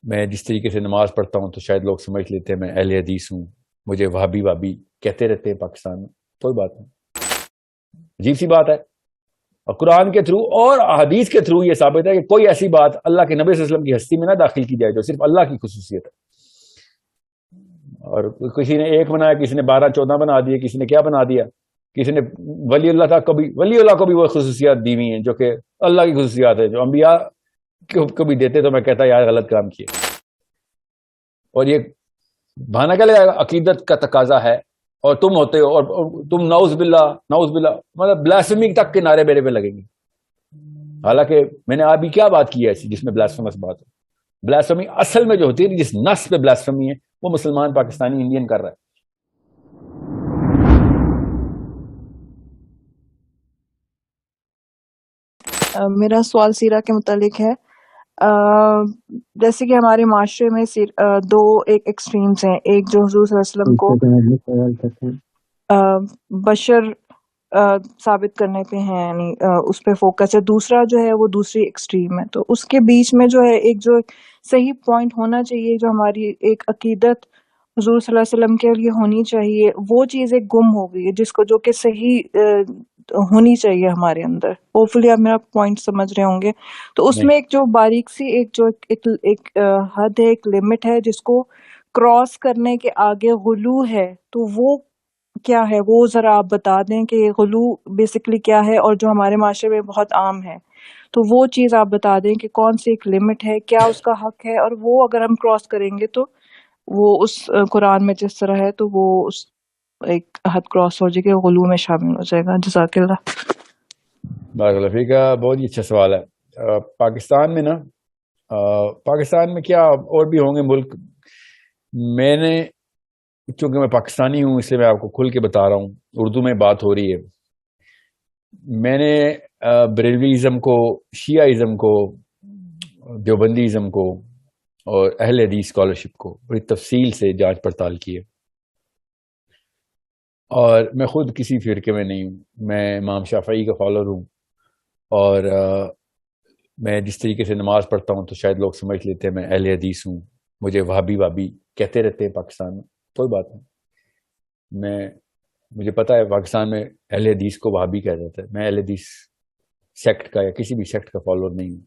میں جس طریقے سے نماز پڑھتا ہوں تو شاید لوگ سمجھ لیتے ہیں میں اہل حدیث ہوں. مجھے وہابی وہابی کہتے رہتے ہیں پاکستان میں. کوئی بات نہیں, عجیب سی بات ہے. اور قرآن کے تھرو اور حدیث کے تھرو یہ ثابت ہے کہ کوئی ایسی بات اللہ کے نبی صلی اللہ علیہ وسلم کی ہستی میں نہ داخل کی جائے جو صرف اللہ کی خصوصیت ہے. اور کسی نے ایک بنایا, کسی نے 12-14 بنا دیے, کسی نے کیا بنا دیا, کسی نے ولی اللہ تھا, ولی اللہ کو بھی وہ خصوصیات دی ہوئی ہیں جو کہ اللہ کی خصوصیات ہے, جو انبیاء کو بھی دیتے. تو میں کہتا یار غلط کام کیے. اور یہ بہانہ کیا لگائے گا, عقیدت کا تقاضا ہے اور تم ہوتے ہو, اور تم نعوذ باللہ مطلب بلاسفمی تک کے نعرے میرے پہ لگیں گے. حالانکہ میں نے ابھی کیا بات کی ہے ایسی جس میں بلاسفیمس بات ہے. بلاسفمی اصل میں جو ہوتی ہے, جس نص پہ بلاسفمی ہے, وہ مسلمان پاکستانی انڈین کر رہا ہے. میرا سوال سیرہ کے متعلق ہے. جیسے کہ ہمارے معاشرے میں دو ایکسٹریمز ہیں. ایک جو حضور صلی اللہ علیہ وسلم کو بشر ثابت کرنے پہ ہیں, یعنی اس پہ فوکس ہے. دوسرا جو ہے وہ دوسری ایکسٹریم ہے. تو اس کے بیچ میں جو ہے ایک جو صحیح پوائنٹ ہونا چاہیے, جو ہماری ایک عقیدت حضور صلی اللہ علیہ وسلم کے لیے ہونی چاہیے, وہ چیز ایک گم ہو گئی ہے, جس کو جو کہ صحیح ہونی چاہیے ہمارے اندر. ہوپ فلی آپ میرا پوائنٹ سمجھ رہے ہوں گے. تو اس میں ایک جو باریک سی ایک حد ہے, ایک لمٹ ہے, جس کو کراس کرنے کے آگے غلو ہے. تو وہ کیا ہے, وہ ذرا آپ بتا دیں کہ غلو بیسیکلی کیا ہے, اور جو ہمارے معاشرے میں بہت عام ہے. تو وہ چیز آپ بتا دیں کہ کون سی ایک لمٹ ہے, کیا اس کا حق ہے, اور وہ اگر ہم کراس کریں گے تو وہ اس قرآن میں جس طرح ہے تو وہ اس ایک حد کراس ہو جائے گی, غلو میں شامل ہو جائے گا. جزاک اللہ. بارک اللہ فیک. بہت ہی اچھا سوال ہے. پاکستان میں نا, پاکستان میں کیا اور بھی ہوں گے ملک, میں نے چونکہ میں پاکستانی ہوں اس لیے میں آپ کو کھل کے بتا رہا ہوں, اردو میں بات ہو رہی ہے. میں نے بریلویزم کو, شیعہ کو, دیوبندیزم کو اور اہل حدیث اسکالرشپ کو بڑی تفصیل سے جانچ پڑتال کی ہے. اور میں خود کسی فرقے میں نہیں ہوں, میں امام شافعی کا فالوور ہوں. اور میں جس طریقے سے نماز پڑھتا ہوں تو شاید لوگ سمجھ لیتے ہیں میں اہل حدیث ہوں. مجھے وہابی کہتے رہتے ہیں پاکستان میں. کوئی بات نہیں, مجھے پتا ہے پاکستان میں اہل حدیث کو وہابی کہا جاتا ہے. میں اہل حدیث سیکٹ کا یا کسی بھی سیکٹ کا فالوور نہیں ہوں.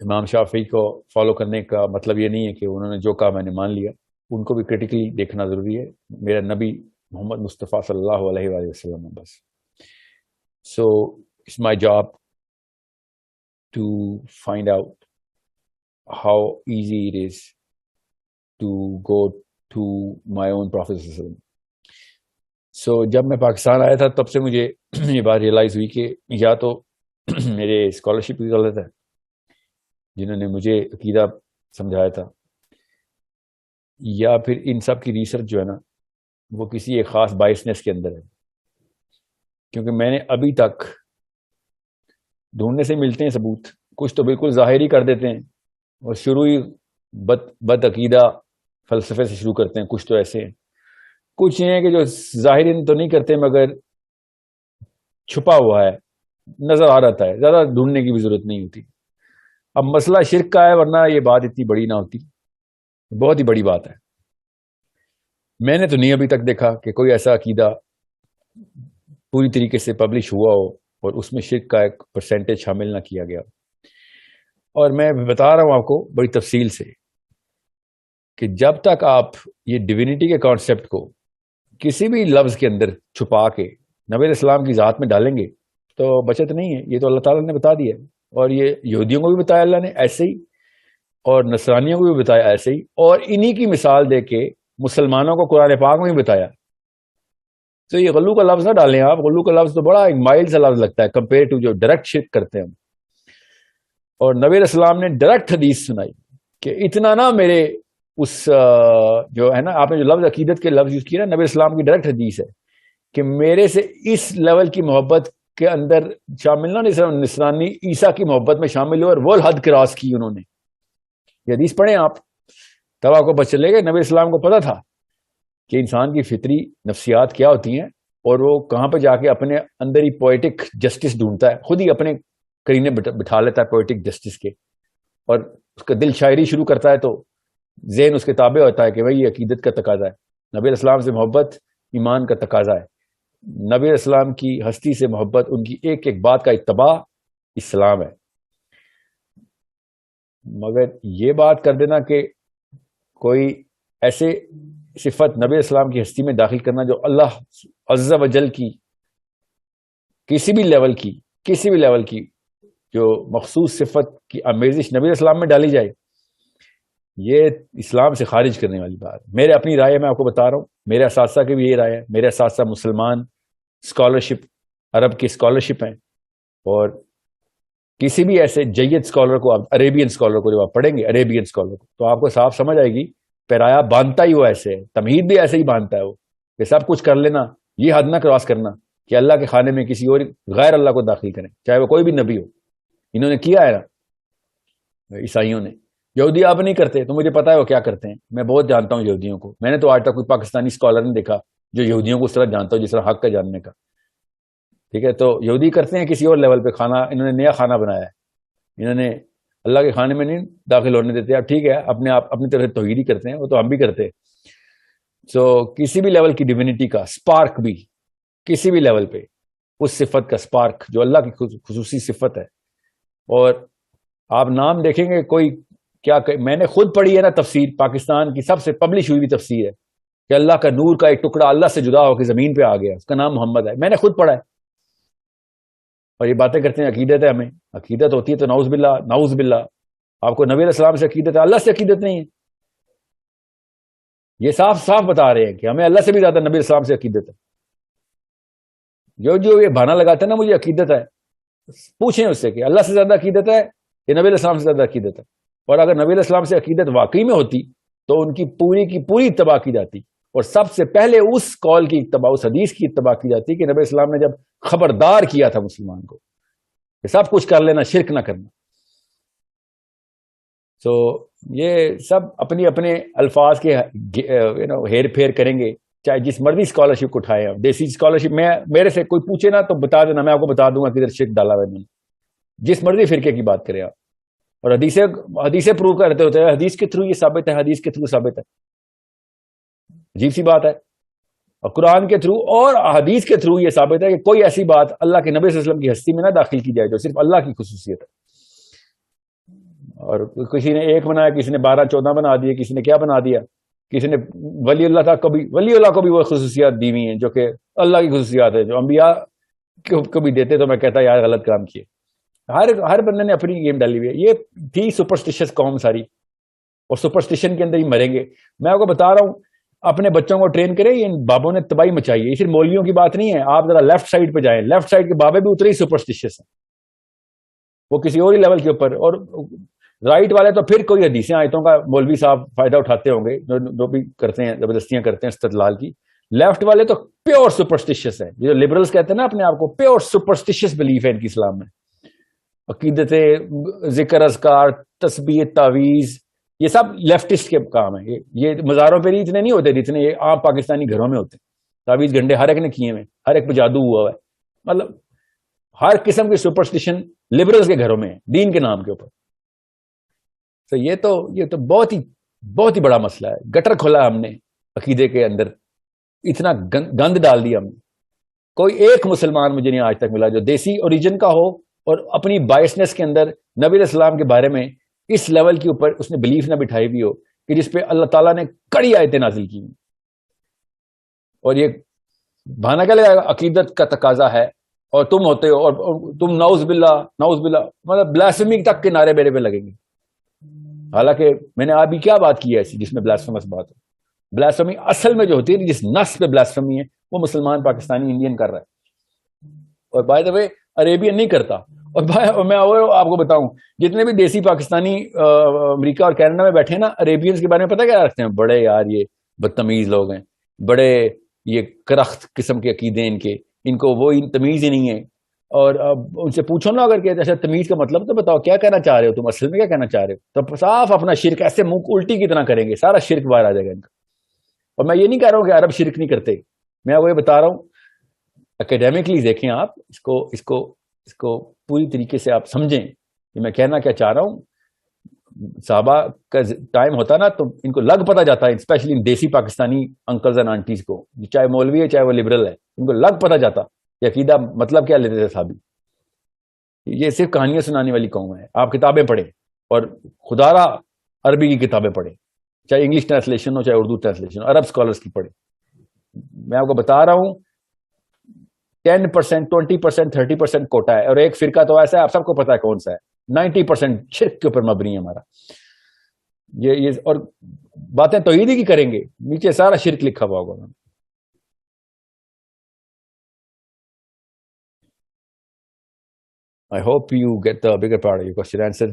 امام شافعی کو فالو کرنے کا مطلب یہ نہیں ہے کہ انہوں نے جو کہا میں نے مان لیا. ان کو بھی کریٹیکلی دیکھنا ضروری ہے. میرا نبی محمد مصطفیٰ صلی اللہ علیہ وآلہ وسلم ہے بس. So it's my job to find out how easy it is to go to my own prophet صلی اللہ علیہ وسلم. سو جب میں پاکستان آیا تھا تب سے مجھے یہ بات ریئلائز ہوئی کہ یا تو میرے اسکالرشپ کی غلط ہے جنہوں نے مجھے عقیدہ سمجھایا تھا, یا پھر ان سب کی ریسرچ جو ہے نا وہ کسی ایک خاص بائسنس کے اندر ہے. کیونکہ میں نے ابھی تک ڈھونڈنے سے ملتے ہیں ثبوت, کچھ تو بالکل ظاہری کر دیتے ہیں اور شروع ہی بد عقیدہ فلسفے سے شروع کرتے ہیں. کچھ تو ایسے ہیں, کچھ یہ ہیں کہ جو ظاہری تو نہیں کرتے مگر چھپا ہوا ہے, نظر آ رہتا ہے, زیادہ ڈھونڈنے کی بھی ضرورت نہیں ہوتی. اب مسئلہ شرک کا ہے, ورنہ یہ بات اتنی بڑی نہ ہوتی. بہت ہی بڑی بات ہے. میں نے تو نہیں ابھی تک دیکھا کہ کوئی ایسا عقیدہ پوری طریقے سے پبلش ہوا ہو اور اس میں شرک کا ایک پرسنٹیج شامل نہ کیا گیا. اور میں بتا رہا ہوں آپ کو بڑی تفصیل سے کہ جب تک آپ یہ ڈیوینٹی کے کانسیپٹ کو کسی بھی لفظ کے اندر چھپا کے نبی علیہ السلام کی ذات میں ڈالیں گے تو بچت نہیں ہے. یہ تو اللہ تعالیٰ نے بتا دیا, اور یہ یہودیوں کو بھی بتایا اللہ نے ایسے ہی, اور نصرانیوں کو بھی بتایا ایسے ہی, اور انہی کی مثال دے کے مسلمانوں کو قرآن پاک میں بھی بتایا. تو یہ غلو کا لفظ نہ ڈالیں آپ. غلو کا لفظ تو بڑا ایک مائل سا لفظ لگتا ہے کمپیئر ٹو جو ڈائریکٹ شرک کرتے ہیں ہم. اور نبی علیہ السلام نے ڈائریکٹ حدیث سنائی کہ اتنا نہ میرے اس جو ہے نا, آپ نے جو لفظ عقیدت کے لفظ یوز کیا نا, نبی علیہ السلام کی ڈائریکٹ حدیث ہے کہ میرے سے اس لیول کی محبت کے اندر شامل نہ, نصرانی عیسیٰ کی محبت میں شامل ہو, اور وہ حد کراس کی انہوں نے. یہ حدیث پڑھیں آپ تب آپ کو پتہ چلے گا نبی اسلام کو پتا تھا کہ انسان کی فطری نفسیات کیا ہوتی ہیں, اور وہ کہاں پہ جا کے اپنے اندر ہی پوئٹک جسٹس ڈھونڈتا ہے, خود ہی اپنے کرینے بٹھا لیتا ہے پوئٹک جسٹس کے, اور اس کا دل شاعری شروع کرتا ہے تو ذہن اس کے تابع ہوتا ہے کہ بھائی یہ عقیدت کا تقاضا ہے، نبی علیہ السلام سے محبت ایمان کا تقاضا ہے، نبی علیہ السلام کی ہستی سے محبت، ان کی ایک ایک بات کا اتباع اسلام ہے۔ مگر یہ بات کر دینا کہ کوئی ایسے صفت نبی علیہ السلام کی ہستی میں داخل کرنا جو اللہ عز و جل کی کسی بھی لیول کی جو مخصوص صفت کی آمیزش نبی علیہ السلام میں ڈالی جائے، یہ اسلام سے خارج کرنے والی بات ہے۔ میرے اپنی رائے میں آپ کو بتا رہا ہوں، میرے اساتذہ کی بھی یہ رائے ہے، میرے اساتذہ مسلمان اسکالرشپ عرب کی اسکالرشپ ہیں، اور کسی بھی ایسے جید اسکالر کو آپ عریبین اسکالر کو جب آپ پڑھیں گے عریبین اسکالر کو تو آپ کو صاف سمجھ آئے گی پیرایا باندھتا ہی وہ ایسے ہے، تمہید بھی ایسے ہی باندھتا ہے وہ کہ سب کچھ کر لینا، یہ حد نہ کراس کرنا کہ اللہ کے خانے میں کسی اور غیر اللہ کو داخل کریں، چاہے وہ کوئی بھی نبی ہو۔ انہوں نے کیا ہے نا عیسائیوں نے، یہودی اب نہیں کرتے، تو مجھے پتا ہے وہ کیا کرتے ہیں، میں بہت جانتا ہوں یہودیوں کو، میں نے تو آج تک کوئی پاکستانی اسکالر نہیں دیکھا جو یہودیوں کو اس طرح جانتا ہو جس طرح حق کا جاننے کا، ٹھیک ہے؟ تو یہودی کرتے ہیں کسی اور لیول پہ کھانا، انہوں نے نیا کھانا بنایا ہے، انہوں نے اللہ کے کھانے میں نہیں داخل ہونے دیتے۔ اب ٹھیک ہے، اپنے آپ اپنی طرف توحید ہی کرتے ہیں، وہ تو ہم بھی کرتے ہیں۔ سو کسی بھی لیول کی ڈیوینٹی کا سپارک بھی کسی بھی لیول پہ اس صفت کا سپارک جو اللہ کی خصوصی صفت ہے، اور آپ نام دیکھیں گے کوئی کیا میں نے خود پڑھی ہے نا تفسیر، پاکستان کی سب سے پبلش ہوئی بھی تفسیر ہے کہ اللہ کا نور کا ایک ٹکڑا اللہ سے جدا ہو کے زمین پہ آ گیا، اس کا نام محمد ہے، میں نے خود پڑھا ہے۔ اور یہ باتیں کرتے ہیں عقیدت ہے، ہمیں عقیدت ہوتی ہے تو نعوذ باللہ آپ کو نبی علیہ السلام سے عقیدت ہے، اللہ سے عقیدت نہیں ہے۔ یہ صاف صاف بتا رہے ہیں کہ ہمیں اللہ سے بھی زیادہ نبی علیہ السلام سے عقیدت ہے۔ جو یہ بہانہ لگاتا ہے نا مجھے عقیدت ہے، پوچھیں اس سے کہ اللہ سے زیادہ عقیدت ہے یا نبی علیہ السلام سے زیادہ عقیدت ہے، اور اگر نبی علیہ السلام سے عقیدت واقعی میں ہوتی تو ان کی پوری اتباع کی جاتی، اور سب سے پہلے اس قول کی اتباع، اس حدیث کی اتباع کی جاتی کہ نبی السلام نے جب خبردار کیا تھا مسلمان کو کہ سب کچھ کر لینا، شرک نہ کرنا۔ سو یہ سب اپنی اپنے الفاظ کے ہیر پھیر کریں گے، چاہے جس مرضی اسکالرشپ کو اٹھائے، دیسی اسکالرشپ میں میرے سے کوئی پوچھے نا تو بتا دینا، میں آپ کو بتا دوں گا کدھر شرک ڈالا ہوا ہے میں نے، جس مرضی فرقے کی بات کریں آپ، اور حدیثیں پروو کرتے ہوتے ہیں، حدیث کے تھرو یہ ثابت ہے، حدیث کے تھرو ثابت ہے، عجیب سی بات ہے۔ اور قرآن کے تھرو اور حدیث کے تھرو یہ ثابت ہے کہ کوئی ایسی بات اللہ کے نبی صلی اللہ علیہ وسلم کی ہستی میں نہ داخل کی جائے جو صرف اللہ کی خصوصیت ہے۔ اور کسی نے ایک بنایا، کسی نے 12-14 بنا دیے، کسی نے کیا بنا دیا، کسی نے ولی اللہ کو بھی وہ خصوصیات دی ہوئی ہیں جو کہ اللہ کی خصوصیات ہے، جو انبیاء کو بھی دیتے، تو میں کہتا یار غلط کام کیے۔ ہر بندے نے اپنی گیم ڈالی ہوئی ہے، یہ تھی سپرسٹیشس قوم ساری، اور سپرسٹیشن کے اندر ہی مریں گے۔ میں آپ کو بتا رہا ہوں اپنے بچوں کو ٹرین کریں، ان بابوں نے تباہی مچائی ہے، یہ صرف مولویوں کی بات نہیں ہے، آپ ذرا لیفٹ سائڈ پہ جائیں، لیفٹ سائڈ کے بابے بھی اتنے ہی سپرسٹیشس ہیں، وہ کسی اور ہی لیول کے اوپر، اور رائٹ والے تو پھر کوئی حدیثیں آیتوں کا مولوی صاحب فائدہ اٹھاتے ہوں گے جو بھی کرتے ہیں، زبردستیاں کرتے ہیں استدلال کی، لیفٹ والے تو پیور سپرسٹیشس ہیں، جو لبرلز کہتے ہیں نا اپنے آپ کو، پیور سپرسٹیشس بلیف ہے ان کی اسلام میں، عقیدتیں، ذکر اذکار، تسبیح، تعویذ، یہ سب لیفٹسٹ کے کام ہیں۔ یہ مزاروں پہ اتنے نہیں ہوتے جتنے یہ عام پاکستانی گھروں میں ہوتے ہیں، تعویذ گھنٹے ہر ایک نے کیے ہوئے، ہر ایک پہ جادو ہوا ہے، مطلب ہر قسم کی سپرسٹیشن لبرلز کے گھروں میں ہے دین کے نام کے اوپر۔ تو یہ تو بہت ہی بڑا مسئلہ ہے، گٹر کھولا ہم نے عقیدے کے اندر، اتنا گند ڈال دیا ہم نے۔ کوئی ایک مسلمان مجھے نہیں آج تک ملا جو دیسی اوریجن کا ہو اور اپنی بائسنس کے اندر نبی علیہ السلام کے بارے میں اس لیول کے اوپر اس نے بلیف نہ بٹھائی ہوئی ہو کہ جس پہ اللہ تعالیٰ نے کڑی آیتیں نازل کی ہیں۔ اور یہ بہانہ کیا لگا عقیدت کا تقاضا ہے اور تم ہوتے ہو، اور تم نعوذ باللہ مطلب بلاسفمی تک کے نعرے میرے پہ لگیں گے، حالانکہ میں نے ابھی کیا بات کی ہے ایسی جس میں بلاسفیمس بات ہو۔ بلاسفمی اصل میں جو ہوتی ہے جس نص پہ بلاسفمی ہے وہ مسلمان، پاکستانی، انڈین کر رہا ہے، اور بائی دا وے عربین نہیں کرتا۔ اور میں آپ کو بتاؤں جتنے بھی دیسی پاکستانی امریکہ اور کینیڈا میں بیٹھے ہیں نا، عربینز کے بارے میں پتہ کیا رکھتے ہیں؟ بڑے یار یہ بدتمیز لوگ ہیں، بڑے یہ کرخت قسم کے عقیدے ان کو وہ تمیز ہی نہیں ہے۔ اور اب ان سے پوچھو نا اگر کہ اچھا تمیز کا مطلب تو بتاؤ کیا کہنا چاہ رہے ہو تم، اصل میں کیا کہنا چاہ رہے ہو؟ تو صاف اپنا شرک ایسے منہ الٹی کی طرح کریں گے، سارا شرک باہر آ جائے گا ان کا۔ اور میں یہ نہیں کہہ رہا ہوں کہ عرب شرک نہیں کرتے، میں آپ کو یہ بتا رہا ہوں اکیڈیمکلی دیکھیں آپ اس کو پوری طریقے سے آپ سمجھیں کہ میں کہنا کیا چاہ رہا ہوں۔ صحابہ کا ٹائم ہوتا نا تو ان کو لگ پتہ جاتا ہے، اسپیشلی ان دیسی پاکستانی انکلز اینڈ آنٹیز کو، چاہے مولوی ہے چاہے وہ لبرل ہے، ان کو لگ پتہ جاتا یہ عقیدہ مطلب کیا لیتے تھے صحابی. یہ صرف کہانیاں سنانے والی قوم ہے. آپ کتابیں پڑھیں اور خدا را عربی کی کتابیں پڑھیں، چاہے انگلش ٹرانسلیشن ہو چاہے اردو ٹرانسلیشن ہو، عرب اسکالرس کی پڑھیں. میں آپ کو بتا رہا ہوں 10%، 20%، 30% کوٹا ہے، اور ایک فرقہ تو ایسا ہے آپ سب کو پتا ہے کون سا ہے، 90% شرک کے اوپر مبنی ہے ہمارا. یہ اور باتیں توحید کی کریں گے، نیچے سارا شرک لکھا ہوا ہوگا. I hope you get the bigger part of your question answered.